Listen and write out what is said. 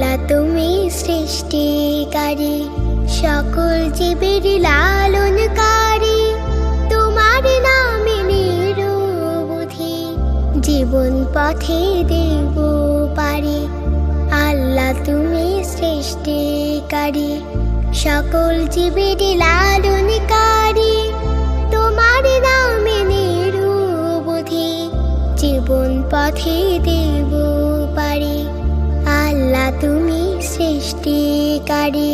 আল্লাহ তুমি সৃষ্টিকারী, সকল জীবের লালনকারী। তোমার নামে নিরবধি জীবন পথে দেব পারি। আল্লাহ তুমি সৃষ্টিকারী, সকল জীবের লালনকারী। তোমার নামে নিরবধি জীবন পথে দেব পারি। আল্লাহ তুমি সৃষ্টিকারী।